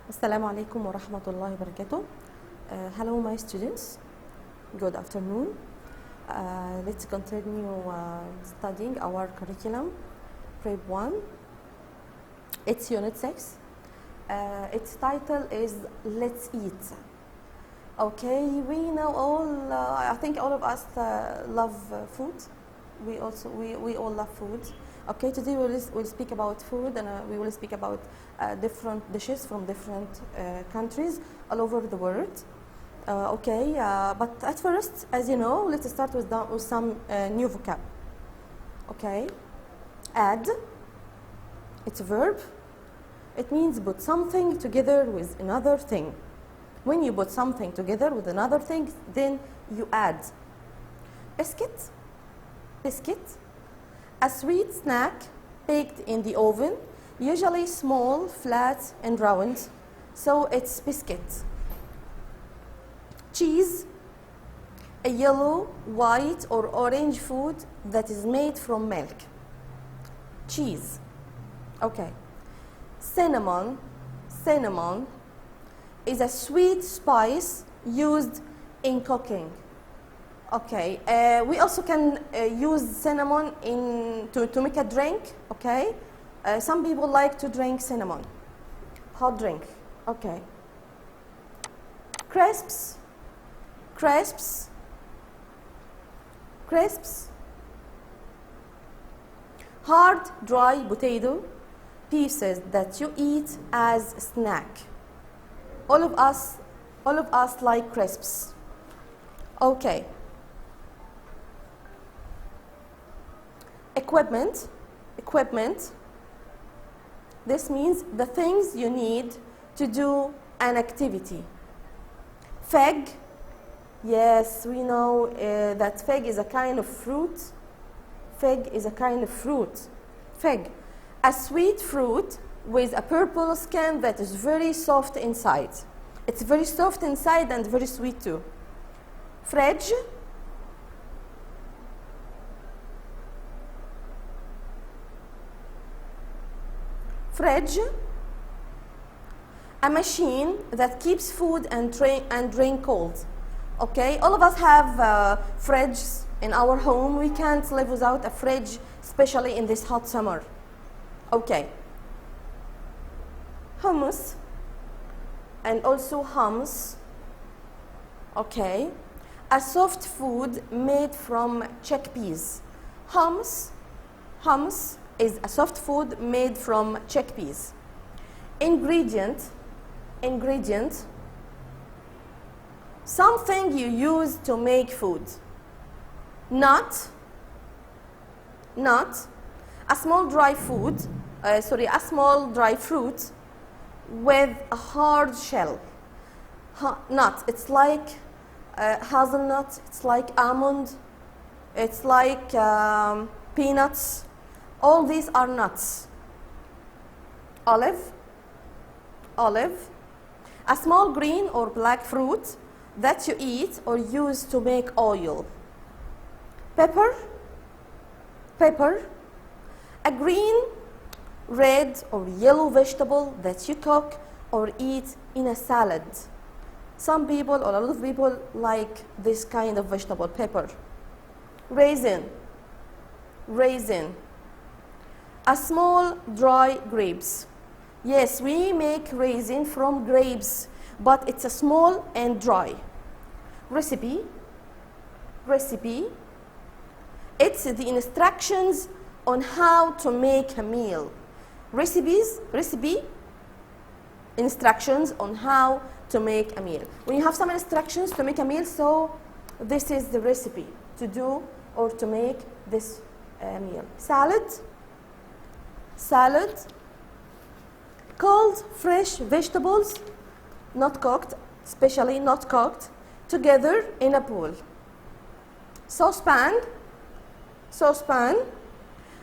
Assalamu alaikum wa rahmatullahi wa barakatuh. Hello my students, good afternoon. Let's continue studying our curriculum, Prep 1. It's Unit 6. Its title is Let's Eat. Okay, we know all, I think all of us love food. We all love food. Okay, today we'll speak about food, and we will speak about different dishes from different countries all over the world. But at first, as you know, let's start with some new vocab. Okay, add, it's a verb. It means put something together with another thing. When you put something together with another thing, then you add. Biscuit, a sweet snack baked in the oven, usually small, flat, and round, so it's biscuit. Cheese, a yellow, white, or orange food that is made from milk. Cheese. Okay. Cinnamon is a sweet spice used in cooking. Okay, we also can use cinnamon to make a drink. Okay, some people like to drink cinnamon, hot drink. Okay. Crisps, hard, dry potato pieces that you eat as a snack. All of us like crisps. Okay. Equipment. This means the things you need to do an activity. Fig. Yes, we know that fig is a kind of fruit. Fig, a sweet fruit with a purple skin that is very soft inside. It's very soft inside and very sweet too. Fridge. A machine that keeps food and drink cold. Okay, all of us have fridges in our home. We can't live without a fridge, especially in this hot summer. Okay. Hummus and also hummus. Okay, a soft food made from chickpeas. Hummus is a soft food made from chickpeas. Ingredient, something you use to make food. Nut, a small dry fruit with a hard shell. Nut, it's like hazelnut, it's like almond, it's like peanuts. All these are nuts. Olive, a small green or black fruit that you eat or use to make oil. Pepper, a green, red, or yellow vegetable that you cook or eat in a salad. Some people, or a lot of people, like this kind of vegetable, pepper. Raisin, a small dry grapes. Yes, we make raisin from grapes, but it's a small and dry. Recipe, it's the instructions on how to make a meal. Instructions on how to make a meal. When you have some instructions to make a meal, so this is the recipe to do or to make this meal. Salad, cold, fresh vegetables, not cooked, especially not cooked, together in a bowl. Saucepan,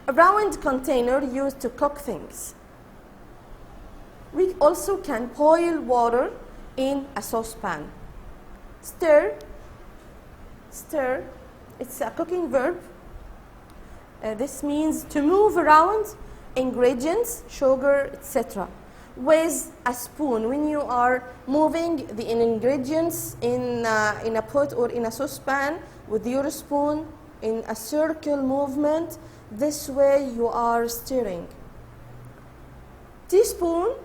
a round container used to cook things. We also can boil water in a saucepan. Stir, it's a cooking verb. This means to move around ingredients, sugar, etc. with a spoon. When you are moving the ingredients in a pot or in a saucepan with your spoon in a circle movement, this way you are stirring. Teaspoon,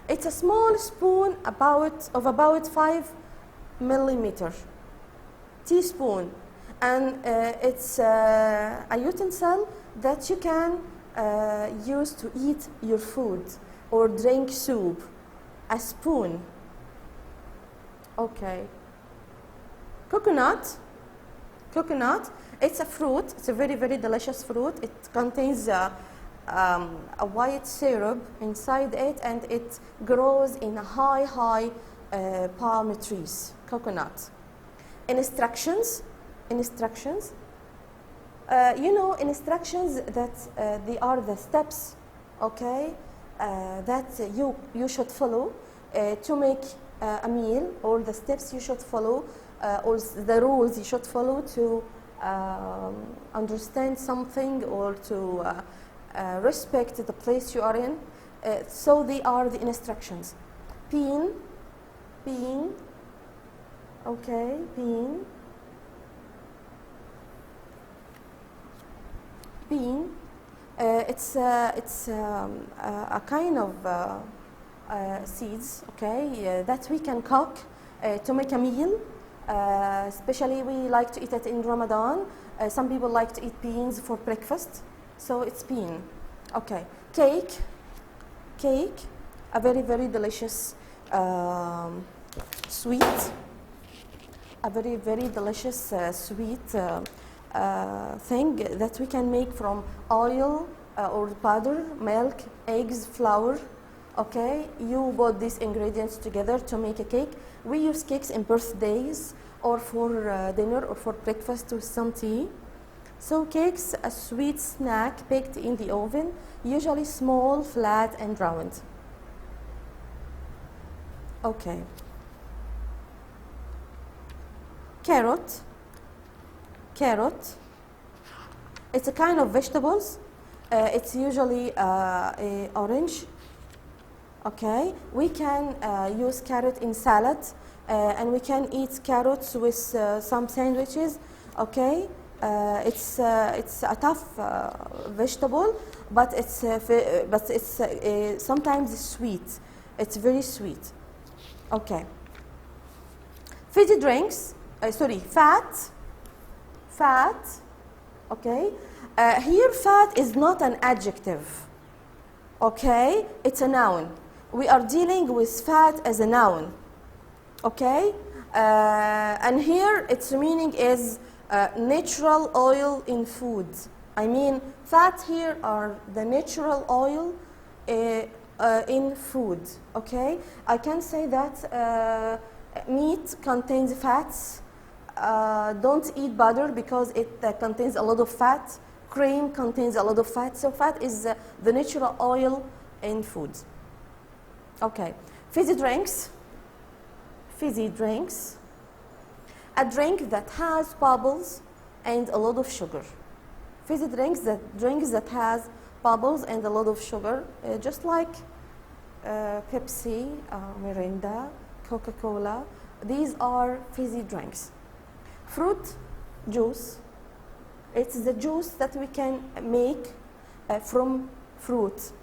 it's a small spoon of about 5 millimeter. Teaspoon, and it's a utensil that you can use to eat your food or drink soup. A spoon. Okay. Coconut. It's a fruit. It's a very, very delicious fruit. It contains a white syrup inside it, and it grows in high palm trees. Coconut. Instructions. You know, instructions that they are the steps, okay, that you should follow to make a meal, or the steps you should follow, or the rules you should follow to understand something or to respect the place you are in. So they are the instructions. Bean, okay, bean. Bean, it's a kind of seeds, okay, that we can cook to make a meal. Especially we like to eat it in Ramadan. Some people like to eat beans for breakfast, so it's bean. Okay, cake, a very, very delicious sweet, a very, very delicious sweet thing that we can make from oil or butter, milk, eggs, flour. Okay, you put these ingredients together to make a cake. We use cakes in birthdays or for dinner or for breakfast with some tea. So cakes, a sweet snack baked in the oven, usually small, flat, and round. Okay. Carrot. It's a kind of vegetables. It's usually orange. Okay, we can use carrot in salad, and we can eat carrots with some sandwiches. Okay, it's a tough vegetable, but it's sometimes sweet. It's very sweet. Okay. Fizzy drinks. Fat. Okay. Here, fat is not an adjective. Okay, it's a noun. We are dealing with fat as a noun. Okay, and here its meaning is natural oil in food. I mean, fat here are the natural oil in food. Okay, I can say that meat contains fats. Don't eat butter because it contains a lot of fat. Cream contains a lot of fat. So fat is the natural oil in food. Okay, fizzy drinks. A drink that has bubbles and a lot of sugar. Fizzy drinks that has bubbles and a lot of sugar, just like Pepsi, Mirinda, Coca-Cola. These are fizzy drinks. Fruit juice. It's the juice that we can make from fruit.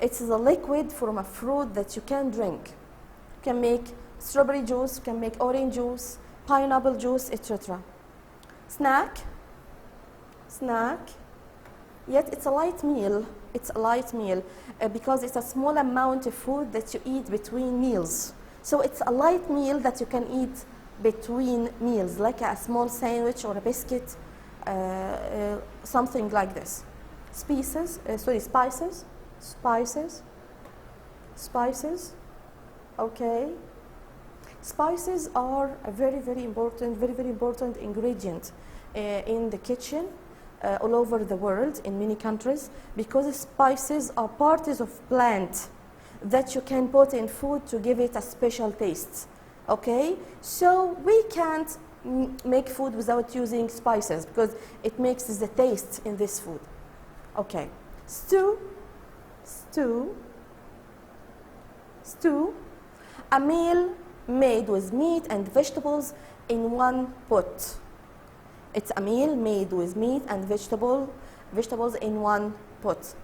It's the liquid from a fruit that you can drink. You can make strawberry juice, you can make orange juice, pineapple juice, etc. Snack. Yet it's a light meal. Because it's a small amount of food that you eat between meals. So it's a light meal that you can eat between meals, like a small sandwich or a biscuit, something like this. Spices. Okay. Spices are a very, very important ingredient in the kitchen all over the world in many countries, because spices are parts of plant that you can put in food to give it a special taste. Okay, so we can't make food without using spices because it makes the taste in this food. Okay, stew. stew, stew, a meal made with meat and vegetables in one pot. It's a meal made with meat and vegetables in one pot.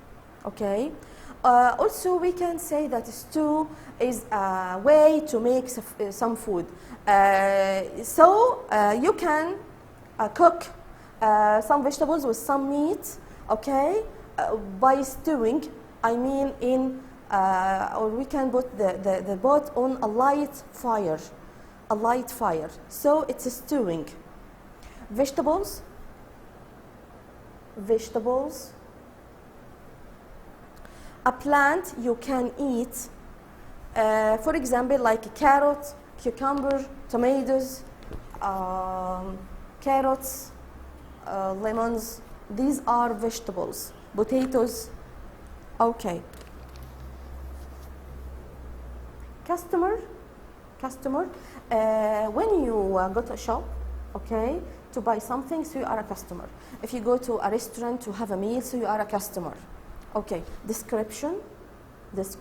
Okay. Also, we can say that stew is a way to make some food. You can cook some vegetables with some meat, okay, by stewing. I mean, or we can put the pot on a light fire, So it's a stewing. Vegetables. A plant you can eat, for example, like carrot, cucumber, tomatoes, carrots, lemons. These are vegetables. Potatoes. Okay. Customer. When you go to a shop, okay, to buy something, so you are a customer. If you go to a restaurant to have a meal, so you are a customer. Okay, description. This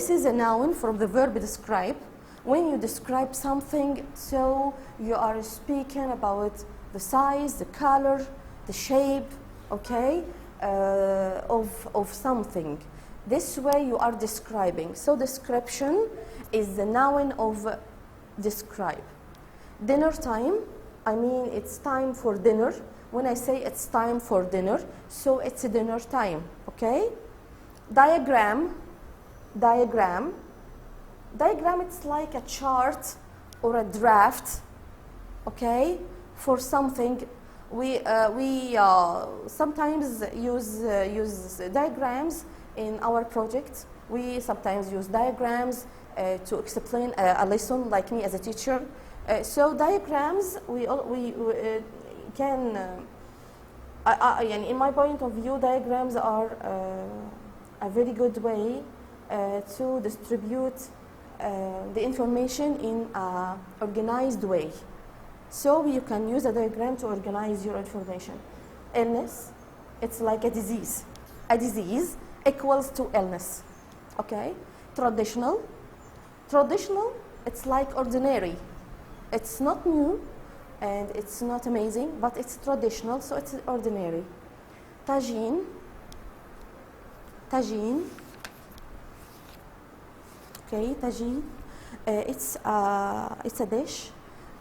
is a noun from the verb describe. When you describe something, so you are speaking about the size, the color, the shape, okay, of something. This way you are describing. So description is the noun of describe. Dinner time, I mean it's time for dinner. When I say it's time for dinner, so it's a dinner time, okay? Diagram, it's like a chart or a draft, okay, for something. We sometimes use diagrams in our project. We sometimes use diagrams to explain a lesson, like me as a teacher. So diagrams, we can, in my point of view, diagrams are a very good way to distribute the information in an organized way. So you can use a diagram to organize your information. Illness, it's like a disease. A disease equals to illness, okay? Traditional, it's like ordinary. It's not new and it's not amazing, but it's traditional, so it's ordinary. Tagine, okay, tagine. It's a dish,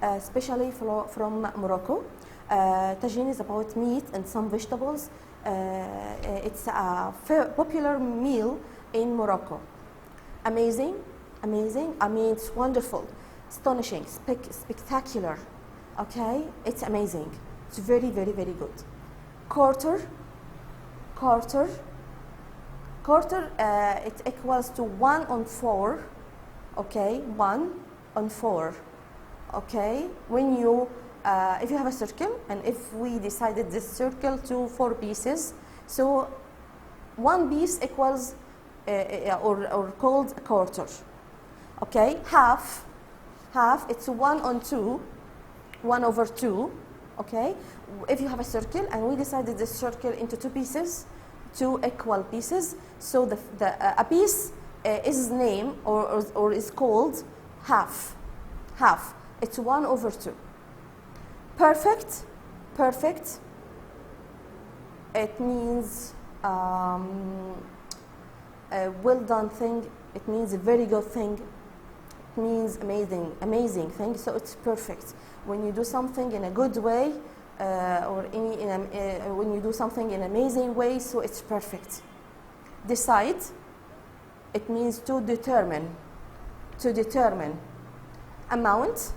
especially from Morocco. Tagine is about meat and some vegetables. It's a popular meal in Morocco. Amazing. I mean, it's wonderful, astonishing, spectacular. Okay, it's amazing. It's very, very, very good. Quarter. It equals to 1/4. Okay, 1/4. Okay, when you, if you have a circle, and if we decided this circle to 4 pieces, so 1 piece equals, or called a quarter. Okay, half, it's 1/2. 1/2, okay? If you have a circle and we decided this circle into 2 pieces, 2 equal pieces, so a piece is named or is called half. It's 1/2. Perfect, it means a well done thing. It means a very good thing. It means amazing thing. So it's perfect. When you do something in a good way, when you do something in an amazing way, so it's perfect. Decide, it means to determine. Amount,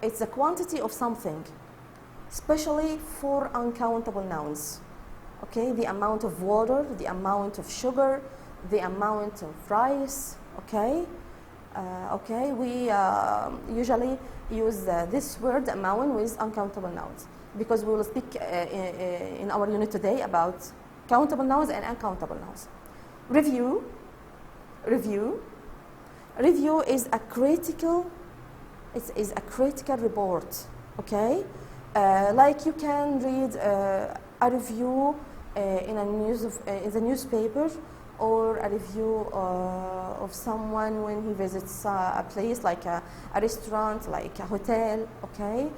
it's the quantity of something, especially for uncountable nouns. Okay, the amount of water, the amount of sugar, the amount of rice, okay? Okay, we usually use this word amount with uncountable nouns, because we will speak in our unit today about countable nouns and uncountable nouns. Review is a critical report, okay? Like you can read a review in the newspaper, or a review of someone when he visits a place like a restaurant, like a hotel, okay?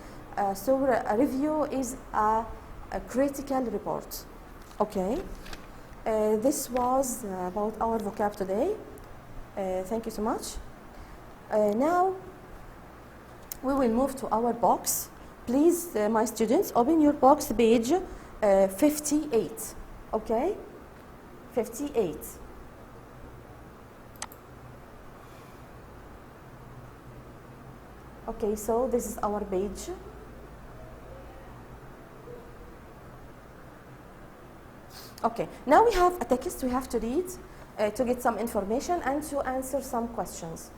So a review is a critical report, okay? This was about our vocab today. Thank you so much. Now we will move to our box. Please, my students, open your box page 58, okay? 58. Okay, so this is our page. Okay, now we have a text we have to read to get some information and to answer some questions.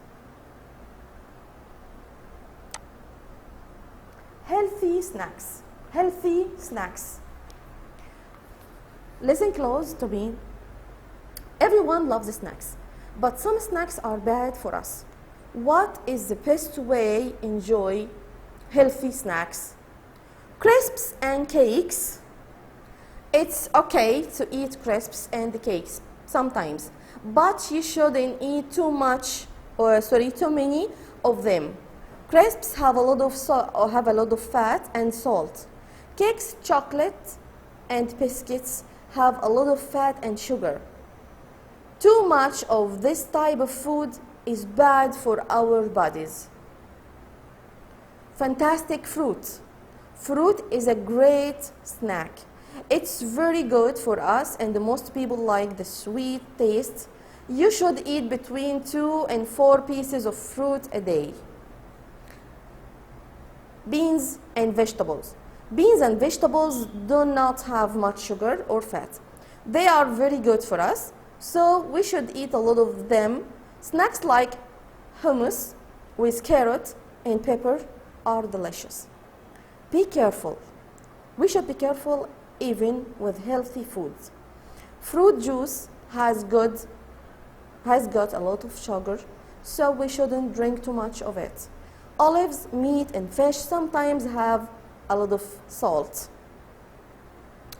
Healthy snacks. Healthy snacks. Listen close to me. Everyone loves snacks, but some snacks are bad for us. What is the best way to enjoy healthy snacks? Crisps and cakes. It's okay to eat crisps and cakes sometimes, but you shouldn't eat too many of them. Crisps have a lot of fat and salt. Cakes, chocolate, and biscuits have a lot of fat and sugar. Too much of this type of food is bad for our bodies. Fantastic fruit. Fruit is a great snack. It's very good for us, and most people like the sweet taste. You should eat between 2 and 4 pieces of fruit a day. Beans and vegetables. Beans and vegetables do not have much sugar or fat. They are very good for us, so we should eat a lot of them. Snacks like hummus with carrot and pepper are delicious. Be careful. We should be careful even with healthy foods. Fruit juice has got a lot of sugar, so we shouldn't drink too much of it. Olives, meat, and fish sometimes have a lot of salt.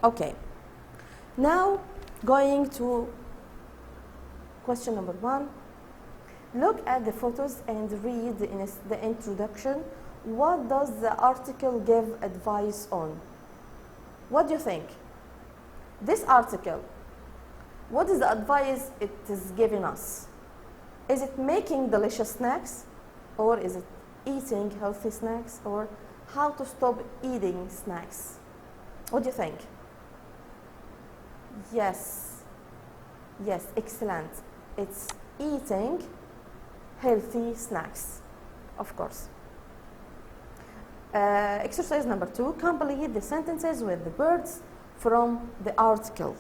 Okay, now going to question number 1. Look at the photos and read the introduction. What does the article give advice on? What do you think? This article, what is the advice it is giving us? Is it making delicious snacks, or is it eating healthy snacks, or how to stop eating snacks? What do you think? Yes, excellent. It's eating healthy snacks, of course. Exercise number 2, complete the sentences with the words from the article.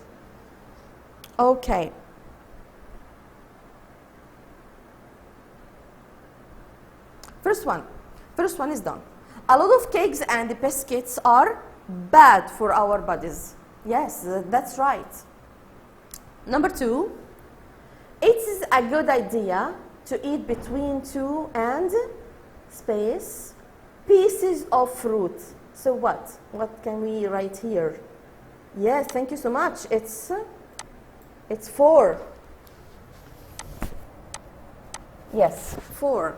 Okay. First one is done. A lot of cakes and biscuits are bad for our bodies. Yes, that's right. Number 2, it is a good idea to eat between 2 and pieces of fruit. So what can we write here? Yes, thank you so much. It's 4. Yes, 4.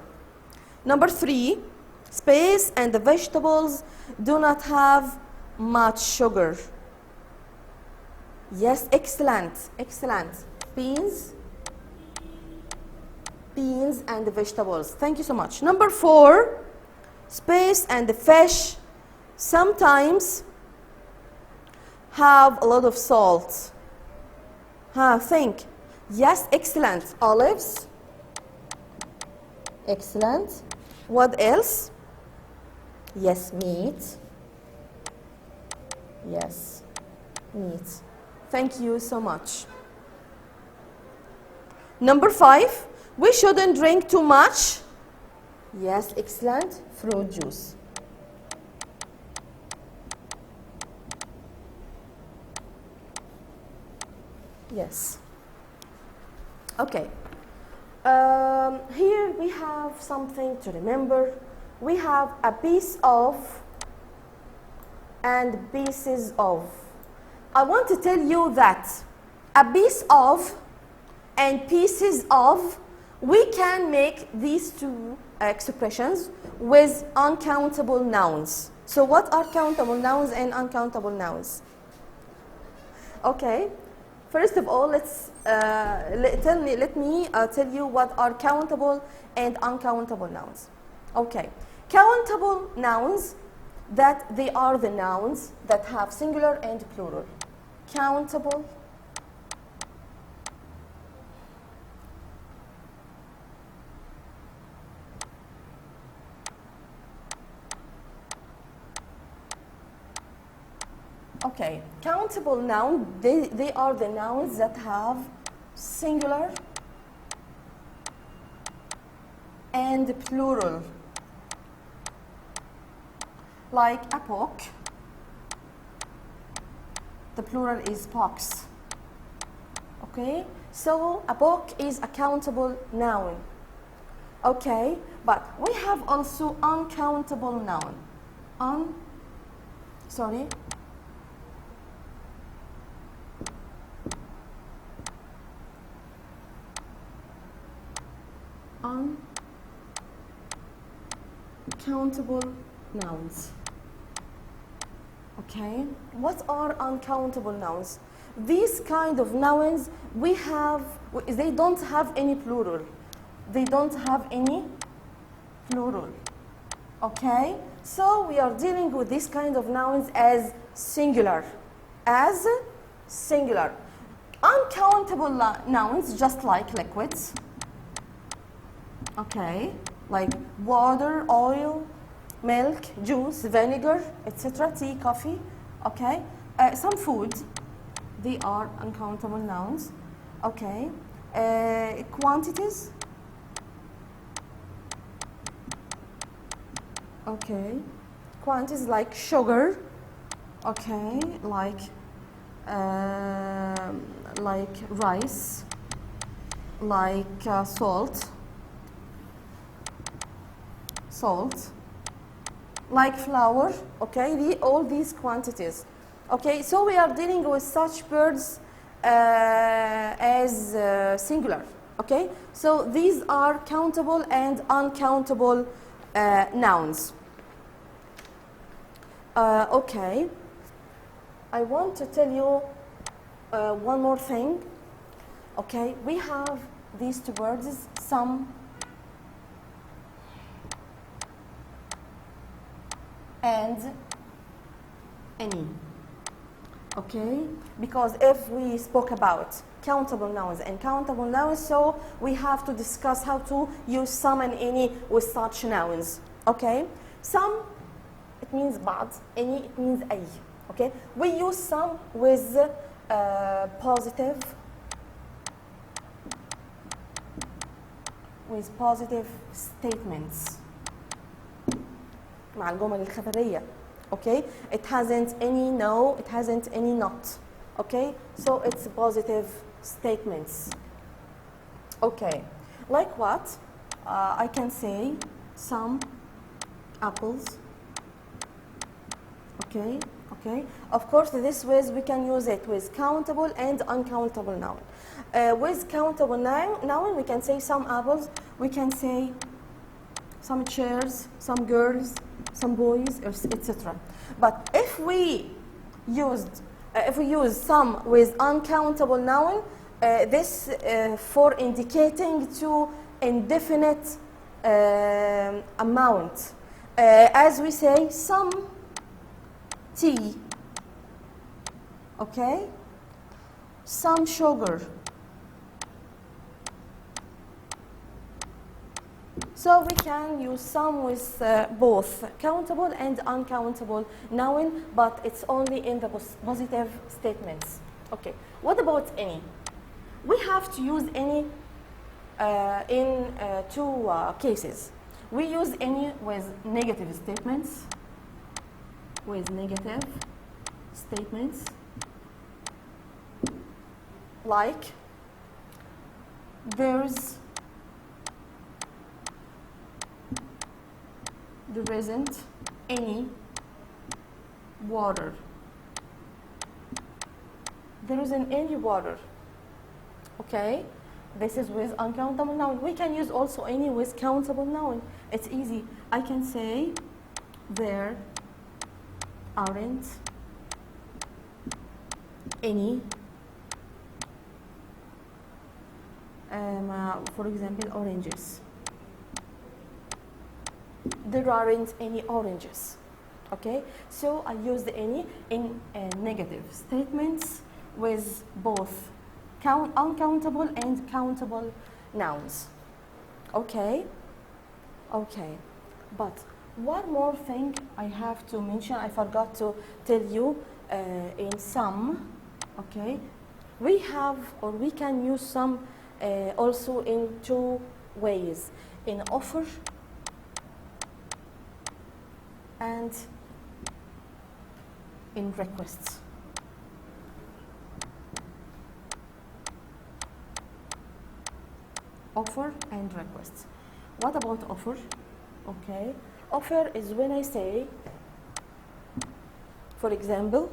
Number 3, space and the vegetables do not have much sugar. Yes, excellent. Beans and the vegetables. Thank you so much. Number 4, space and the fish sometimes have a lot of salt. Think. Yes, excellent. Olives. Excellent. What else? Yes, meat. Yes, meat. Thank you so much. Number 5, we shouldn't drink too much. Yes, excellent. Fruit juice. Yes. Okay. Here we have something to remember. We have a piece of and pieces of. I want to tell you that a piece of and pieces of, we can make these two expressions with uncountable nouns. So what are countable nouns and uncountable nouns? Okay, first of all, let me tell you what are countable and uncountable nouns. Okay, countable nouns, that they are the nouns that have singular and plural. Countable Okay, countable noun, they are the nouns that have singular and plural. Like a book, the plural is books. Okay, so a book is a countable noun. Okay, but we have also uncountable noun. Uncountable nouns. Okay, what are uncountable nouns? These kind of nouns they don't have any plural. They don't have any plural. Okay, so we are dealing with this kind of nouns as singular. Uncountable nouns, just like liquids. Okay, like water, oil, milk, juice, vinegar, etc., tea, coffee. Okay, some food, they are uncountable nouns. Okay, quantities. Okay, quantities like sugar. Okay, like rice, like salt, like flour. Okay, all these quantities. Okay, so we are dealing with such words as singular. Okay, so these are countable and uncountable nouns. Okay, I want to tell you one more thing. Okay, we have these two words, some and any. Okay, because if we spoke about countable nouns and countable nouns, so we have to discuss how to use some and any with such nouns. Okay, some, it means بعض, any, it means أي. Okay, we use some with positive statements مع الجمل الخبرية. Okay, it hasn't any no, it hasn't any not. Okay, so it's positive statements. Okay, like what? I can say some apples. Okay, of course, this way we can use it with countable and uncountable noun. With countable noun, we can say some apples, we can say some chairs, some girls, some boys, etc. But if we use some with uncountable noun, this for indicating to indefinite amount. As we say, some tea, okay, some sugar. So we can use some with both countable and uncountable noun, but it's only in the positive statements. Okay, what about any? We have to use any in two cases. We use any with negative statements. Like there isn't any water. There isn't any water. Okay? This is with uncountable noun. We can use also any with countable noun. It's easy. I can say there aren't any, for example, oranges. There aren't any oranges. Okay? So I use the any in negative statements with both uncountable and countable nouns. Okay? Okay. But one more thing I have to mention, I forgot to tell you, in some, okay, we have or we can use some also in two ways, in offer and in requests. Offer and requests. What about offer? Okay, offer is when I say, for example,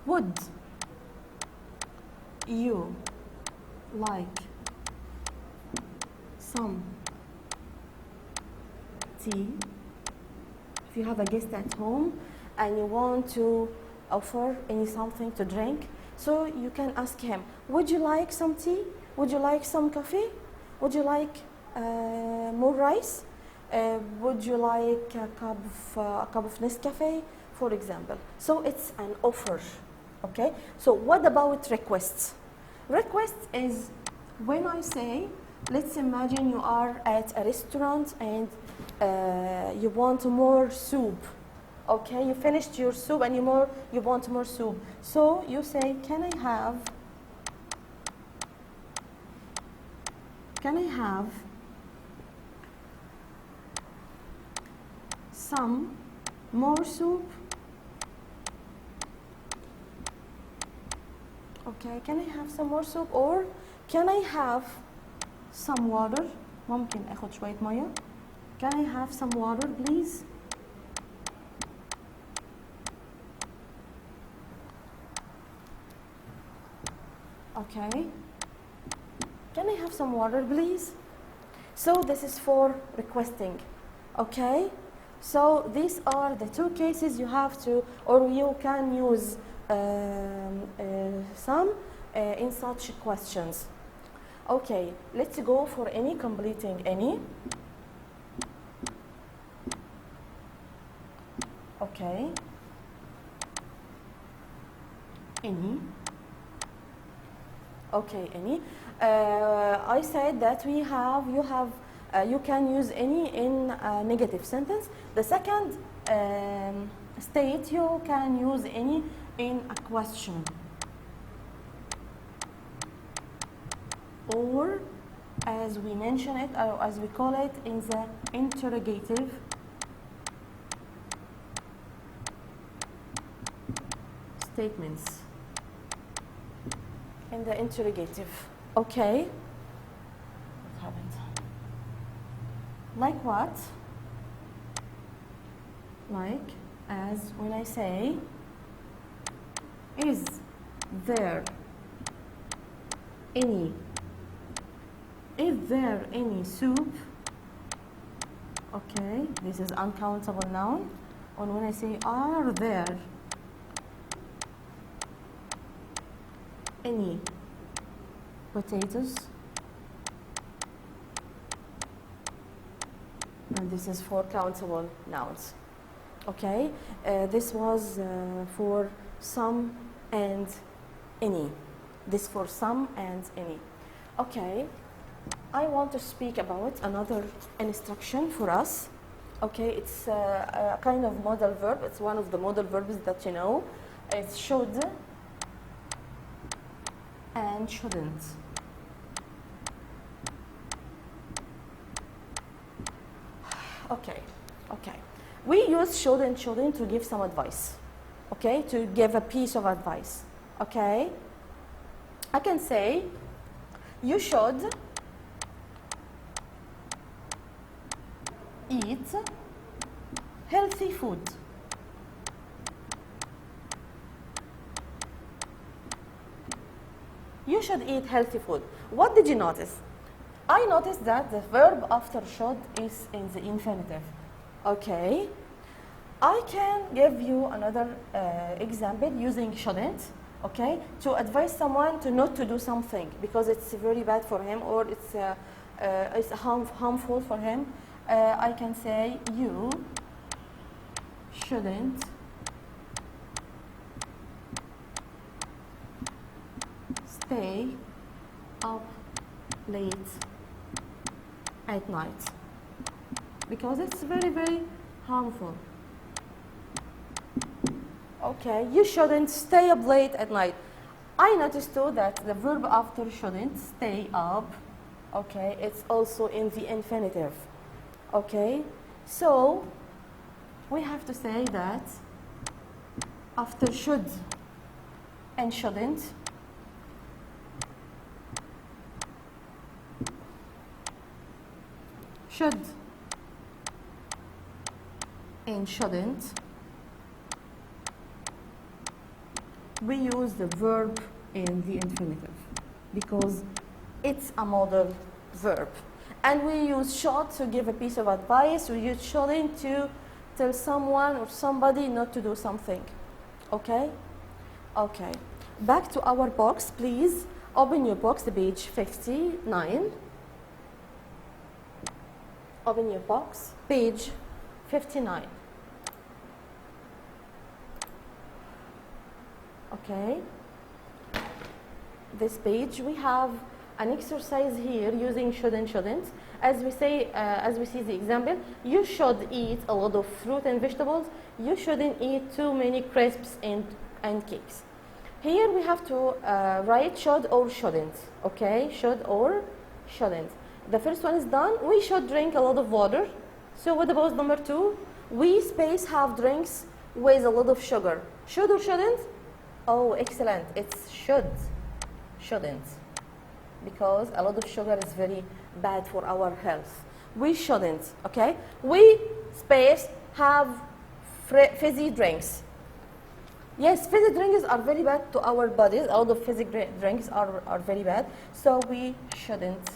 would you like some tea? If you have a guest at home and you want to offer something to drink, so you can ask him, would you like some tea? Would you like some coffee? Would you like more rice? Would you like a cup of Nescafe, for example? So it's an offer. Okay. So what about requests? Requests is when I say, let's imagine you are at a restaurant and you want more soup. Okay, you finished your soup and you want more soup. So you say, can I have some more soup? Okay, can I have some more soup? Or can I have some water? ممكن اخد شوية مية. Can I have some water, please? Okay. Can I have some water, please? So this is for requesting. Okay. So these are the two cases you have to, or you can use some in such questions. Okay, let's go for any, completing any. Okay. Any. Okay, any. I said that you can use any in a negative sentence. The second state, you can use any in a question, or as we mention it, or as we call it, in the interrogative statements. In the interrogative. Okay. What happened? Like what? Like as when I say, is there any soup? Okay, this is uncountable noun. And when I say, are there any potatoes? And this is for countable nouns. Okay, this was for some and any. This for some and any. Okay, I want to speak about another instruction for us. Okay, it's a kind of modal verb. It's one of the modal verbs that you know. It's should and shouldn't. Okay, okay. We use should and shouldn't to give some advice. Okay, to give a piece of advice. Okay, I can say, you should eat healthy food. You should eat healthy food. What did you notice? I noticed that the verb after should is in the infinitive. Okay. I can give you another example using shouldn't, okay, to advise someone to not to do something because it's very bad for him or it's harmful for him. I can say you shouldn't stay up late at night because it's very, very harmful. Okay, you shouldn't stay up late at night. I noticed too that the verb after shouldn't, stay up, okay, it's also in the infinitive. Okay, so we have to say that after should and shouldn't, should and shouldn't, we use the verb in the infinitive because it's a modal verb. And we use should to give a piece of advice. We use shouldn't to tell someone or somebody not to do something. Okay? Okay. Back to our box, please. Open your box, page 59. Open your box, page 59. Okay. This page, we have an exercise here using should and shouldn't. As we see the example, you should eat a lot of fruit and vegetables. You shouldn't eat too many crisps and cakes. Here we have to write should or shouldn't. Okay, should or shouldn't. The first one is done. We should drink a lot of water. So what about number 2? We have drinks with a lot of sugar. Should or shouldn't? Oh, excellent. It's should, shouldn't. Because a lot of sugar is very bad for our health. We shouldn't, okay? We have fizzy drinks. Yes, fizzy drinks are very bad to our bodies. A lot of fizzy drinks are very bad. So we shouldn't.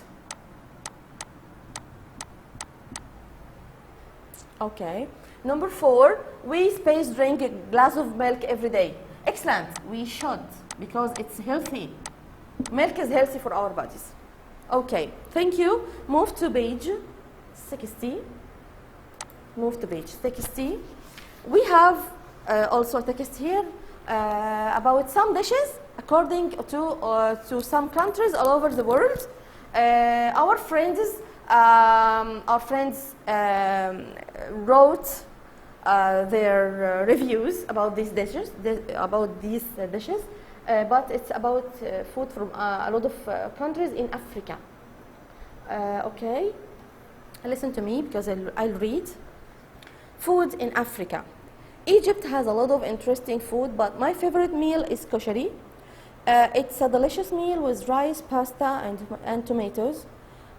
Okay. Number 4, we drink a glass of milk every day. Excellent. We should because it's healthy. Milk is healthy for our bodies. Okay, thank you. Move to page 60. Move to page 60. We have also a text here about some dishes according to some countries all over the world. Our friends wrote their reviews about these dishes. But it's about food from a lot of countries in Africa. Okay, listen to me because I'll read. Food in Africa. Egypt has a lot of interesting food, but my favorite meal is koshari. It's a delicious meal with rice, pasta, and tomatoes.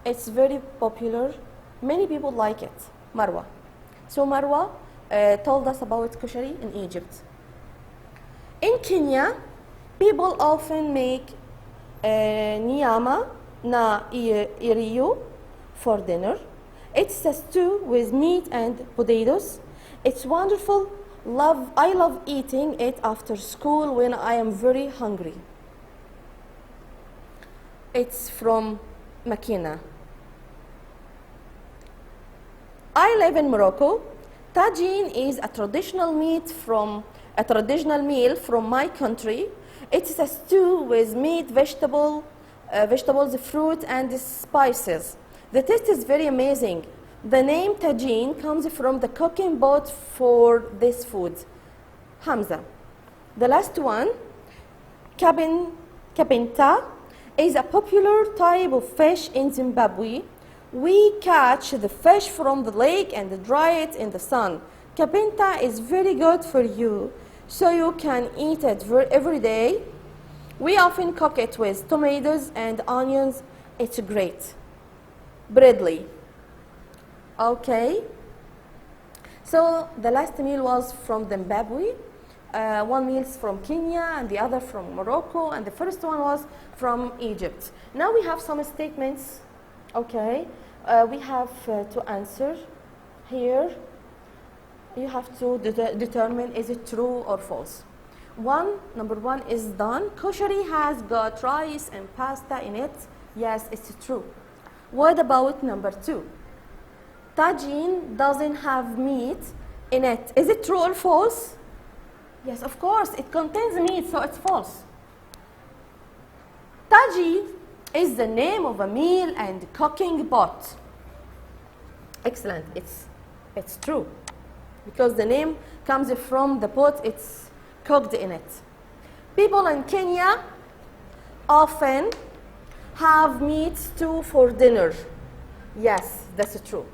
It's very popular. Many people like it. Marwa. So Marwa told us about koshari in Egypt. In Kenya, people often make nyama na iriyo for dinner. It's a stew with meat and potatoes. It's wonderful. I love eating it after school when I am very hungry. It's from Makina. I live in Morocco. Tagine is a traditional meal from my country. It's a stew with meat, vegetables, fruit, and spices. The taste is very amazing. The name tagine comes from the cooking pot for this food. Hamza. The last one, kapenta, is a popular type of fish in Zimbabwe. We catch the fish from the lake and dry it in the sun. Kapenta is very good for you, so you can eat it every day. We often cook it with tomatoes and onions. It's great. Bradley. Okay. So the last meal was from Zimbabwe. One meal is from Kenya and the other from Morocco, and the first one was from Egypt. Now we have some statements. Okay, we have to answer here. You have to determine is it true or false. Number one is done. Koshari has got rice and pasta in it. Yes, it's true. What about number two? Tagine doesn't have meat in it. Is it true or false? Yes, of course, it contains meat, so it's false. Tagine is the name of a meal and cooking pot. Excellent, it's true. Because the name comes from the pot it's cooked in it. People in Kenya often have meat stew for dinner. Yes, that's true.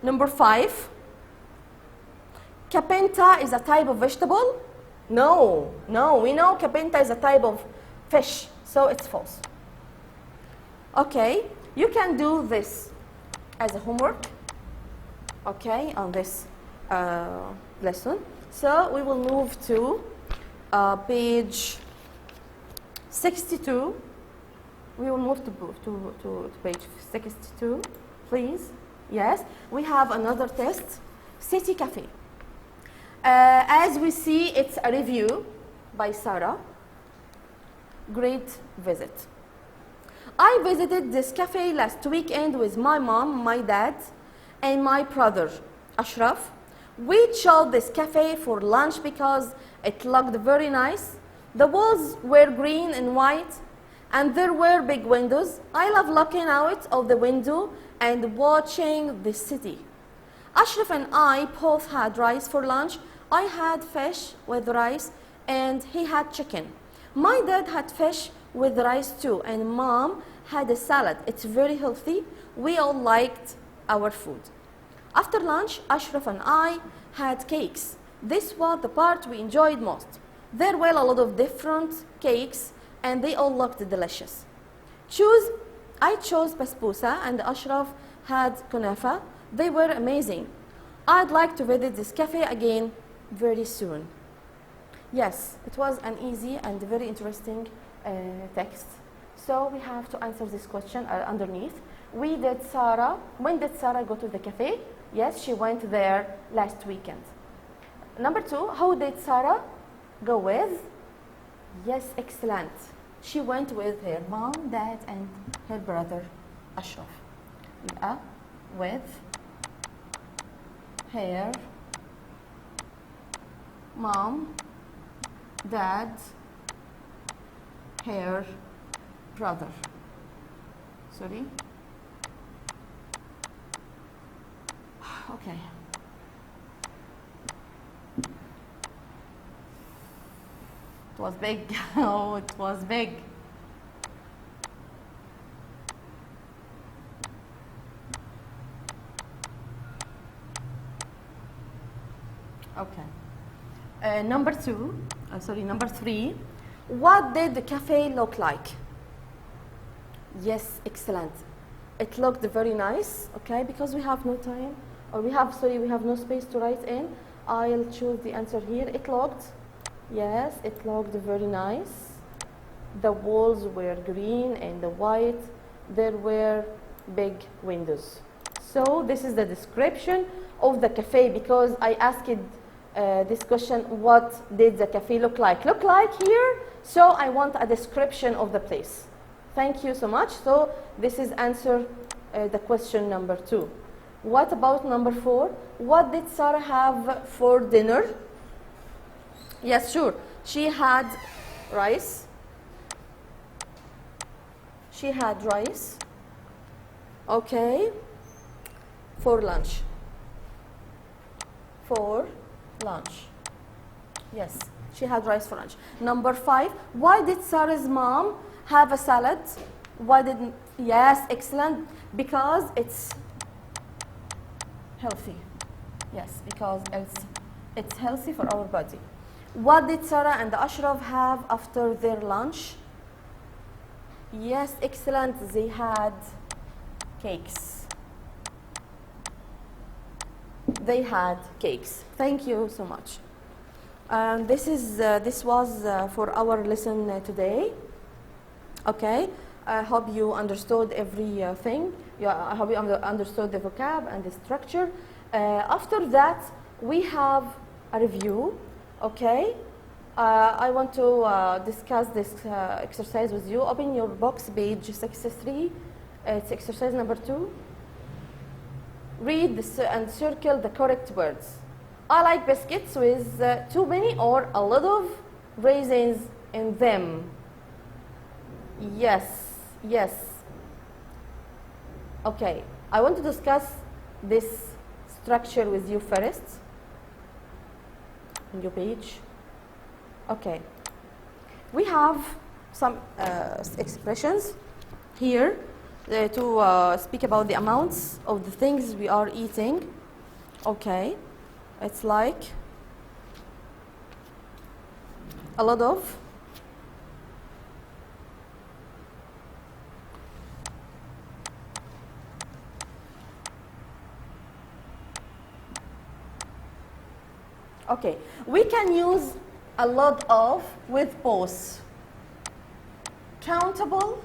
Number 5, kapenta is a type of vegetable? No, we know kapenta is a type of fish, so it's false. Okay, you can do this as a homework, okay, on this lesson. So we will move to page 62. We will move to page 62, please. Yes, we have another test, City Cafe. As we see, it's a review by Sarah. Great visit. I visited this cafe last weekend with my mom, my dad, and my brother, Ashraf. We chose this cafe for lunch because it looked very nice. The walls were green and white, and there were big windows. I love looking out of the window and watching the city. Ashraf and I both had rice for lunch. I had fish with rice, and he had chicken. My dad had fish with rice too, and mom had a salad. It's very healthy. We all liked our food. After lunch, Ashraf and I had cakes. This was the part we enjoyed most. There were a lot of different cakes, and they all looked delicious. I chose basbousa, and Ashraf had kunafa. They were amazing. I'd like to visit this cafe again very soon. Yes, it was an easy and very interesting text. So we have to answer this question underneath. When did Sarah go to the cafe? Yes, she went there last weekend. Number 2, who did Sarah go with? Yes, excellent. She went with her mom, dad, and her brother, Ashraf. Yeah, with her mom, dad, her brother. Sorry. Okay. It was big. Oh, it was big. Okay. Number 3. What did the cafe look like? Yes, excellent. It looked very nice, okay, because we have no time, or we have no space to write in. I'll choose the answer here. It looked very nice. The walls were green and white. There were big windows. So this is the description of the cafe, because I asked this question, what did the cafe look like? Look like here, so I want a description of the place. Thank you so much. So this is answer the question number 2. What about number 4? What did Sarah have for dinner? Yes, sure. She had rice. Okay. For lunch. Yes, she had rice for lunch. Number 5. Why did Sarah's mom have a salad? Yes, excellent. Because it's healthy. Yes, because it's healthy for our body. What did Sarah and Ashraf have after their lunch? Yes, excellent. They had cakes. Thank you so much. This was for our lesson today. Okay, I hope you understood everything. I hope you understood the vocab and the structure. After that, we have a review. Okay, I want to discuss this exercise with you. Open your box, page 63. It's exercise number 2. Read this and circle the correct words. I like biscuits with too many or a lot of raisins in them. Yes, yes. Okay, I want to discuss this structure with you first. On your page. Okay. We have some expressions here to speak about the amounts of the things we are eating. Okay. It's like a lot of, okay, we can use a lot of with both countable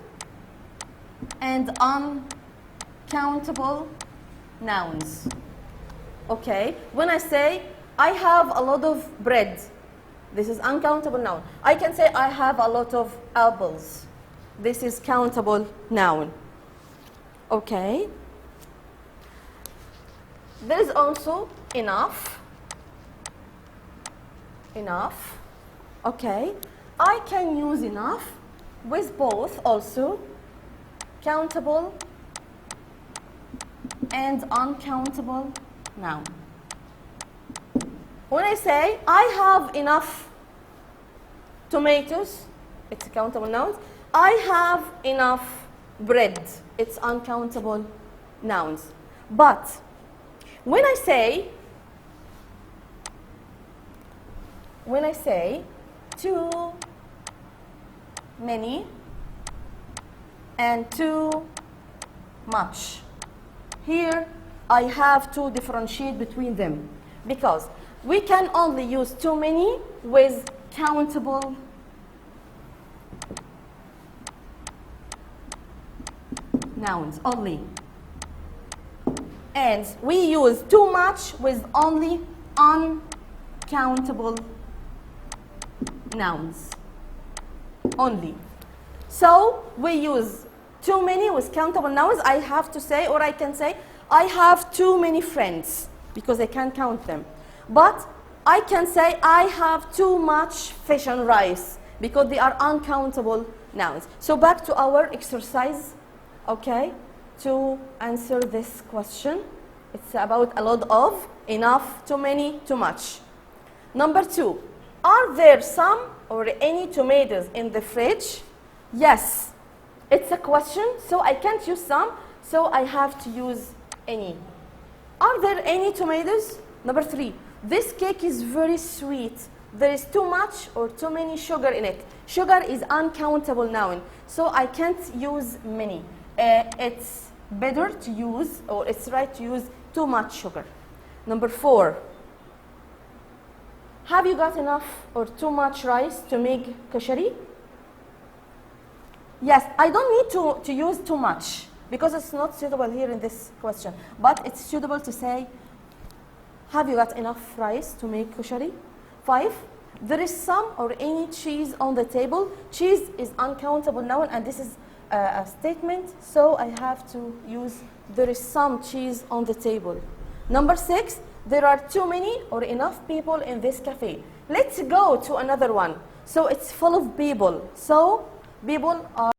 and uncountable nouns. Okay, when I say I have a lot of bread, this is uncountable noun. I can say I have a lot of apples. This is countable noun. Okay. There is also enough. Enough. Okay. I can use enough with both also countable and uncountable noun. When I say I have enough tomatoes, it's a countable noun. I have enough bread, it's uncountable nouns. But when I say too many and too much, here I have to differentiate between them because we can only use too many with countable nouns only. And we use too much with only uncountable nouns only. So we use too many with countable nouns. I have to say, or I can say, I have too many friends because I can't count them. But I can say I have too much fish and rice because they are uncountable nouns. So back to our exercise, okay, to answer this question. It's about a lot of, enough, too many, too much. Number 2, are there some or any tomatoes in the fridge? Yes, it's a question, so I can't use some, so I have to use any. Are there any tomatoes? Number 3, this cake is very sweet. There is too much or too many sugar in it. Sugar is uncountable noun, so I can't use many. It's better to use, or it's right to use too much sugar. Number 4, have you got enough or too much rice to make kashari? Yes, I don't need to use too much because it's not suitable here in this question. But it's suitable to say, have you got enough rice to make kashari? 5, there is some or any cheese on the table. Cheese is uncountable noun and this is a statement, so I have to use there is some cheese on the table. Number 6, there are too many or enough people in this cafe. Let's go to another one. So it's full of people. So people are